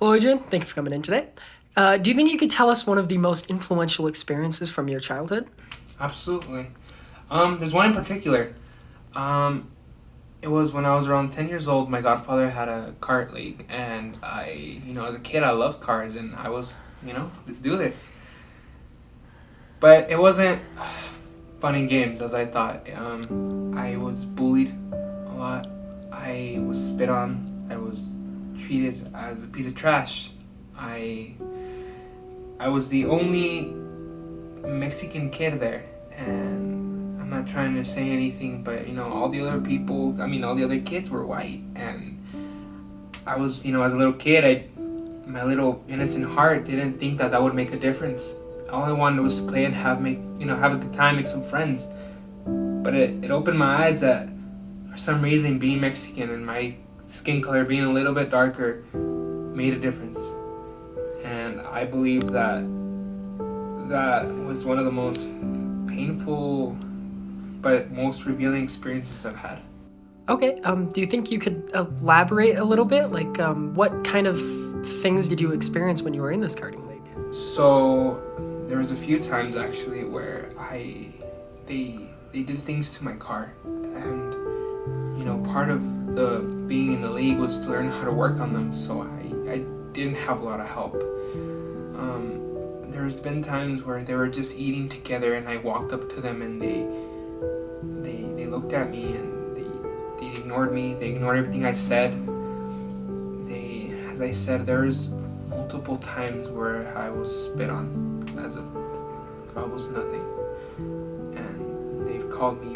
Hello, Adrian. Thank you for coming in today. Do you think you could tell us one of the most influential experiences from your childhood? Absolutely. There's one in particular. Um, it was when I was around 10 years old. My godfather had a kart league, and as a kid, I loved cars, and I was, let's do this. But it wasn't fun and games as I thought. I was bullied a lot. I was spit on. I was treated as a piece of trash. I I was the only Mexican kid there, and I'm not trying to say anything, but all the other people, all the other kids were white, and I was, as a little kid, my little innocent heart didn't think that that would make a difference. All I wanted was to play and have a good time, make some friends. But it opened my eyes that for some reason being Mexican and my skin color being a little bit darker made a difference. And I believe that was one of the most painful but most revealing experiences I've had. Okay. Do you think you could elaborate a little bit? Like, what kind of things did you experience when you were in this karting league? So there was a few times actually where they did things to my car, and part of the being in the league was to learn how to work on them. So I didn't have a lot of help. There's been times where they were just eating together, and I walked up to them, and they looked at me, and they ignored me. They ignored everything I said. As I said, there's multiple times where I was spit on as if I was nothing, and they've called me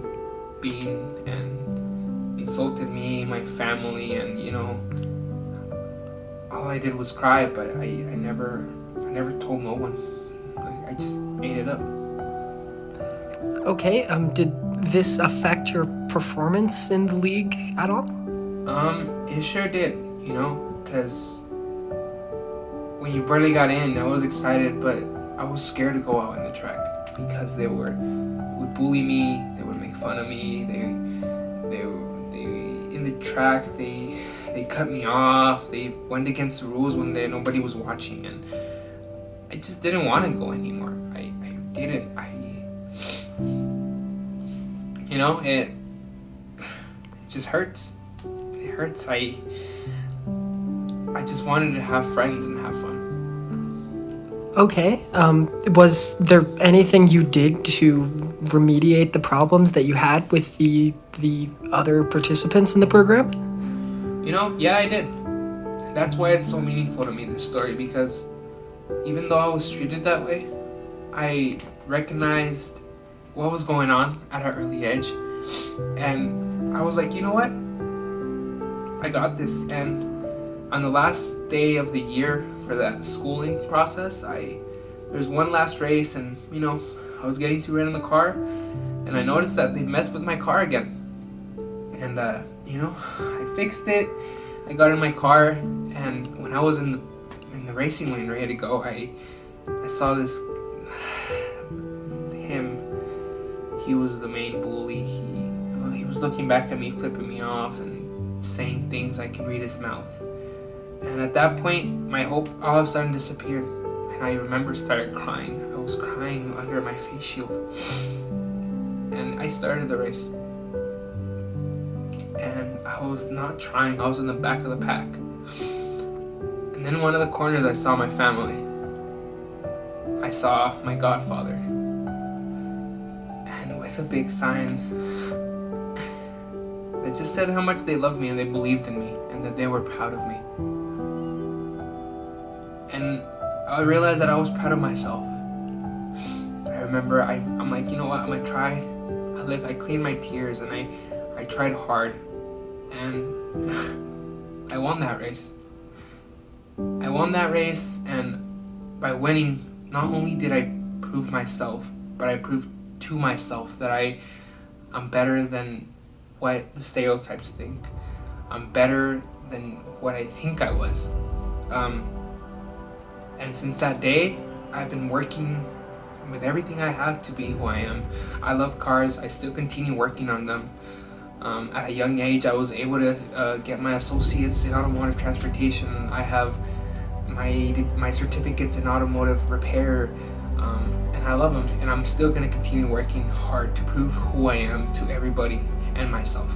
bean and insulted me, my family, and all I did was cry, but I never told no one. I just ate it up. Okay. Did this affect your performance in the league at all? It sure did, because when you barely got in, I was excited, but I was scared to go out in the track because they would bully me, they would make fun of me, they in the track they cut me off, they went against the rules when nobody was watching, and I just didn't want to go anymore. I didn't. It just hurts. It hurts. I just wanted to have friends and have fun. Okay. Was there anything you did to remediate the problems that you had with the other participants in the program? Yeah, I did. That's why it's so meaningful to me, this story, because even though I was treated that way, I recognized what was going on at an early age, and I was like, you know what? I got this. And on the last day of the year for that schooling process, there's one last race, and I was getting too red in the car, and I noticed that they messed with my car again. And I fixed it. I got in my car, and when I was in the racing lane ready to go, I saw this him. He was the main bully. He was looking back at me, flipping me off, and saying things I can read his mouth. And at that point, my hope all of a sudden disappeared, and I remember started crying. I was crying under my face shield, and I started the race. And I was not trying. I was in the back of the pack. And then in one of the corners, I saw my family. I saw my godfather. And with a big sign that just said how much they loved me and they believed in me and that they were proud of me. And I realized that I was proud of myself. I remember I'm like, you know what, I'm gonna try. I cleaned my tears, and I tried hard, and I won that race. And by winning, not only did I prove myself, but I proved to myself that I'm better than what the stereotypes think. I'm better than what I think I was. And since that day, I've been working with everything I have to be who I am. I love cars. I still continue working on them. At a young age, I was able to get my associates in automotive transportation. I have my certificates in automotive repair, and I love them. And I'm still gonna continue working hard to prove who I am to everybody and myself,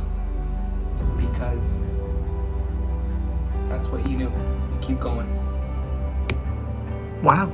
because that's what you do. You keep going. Wow.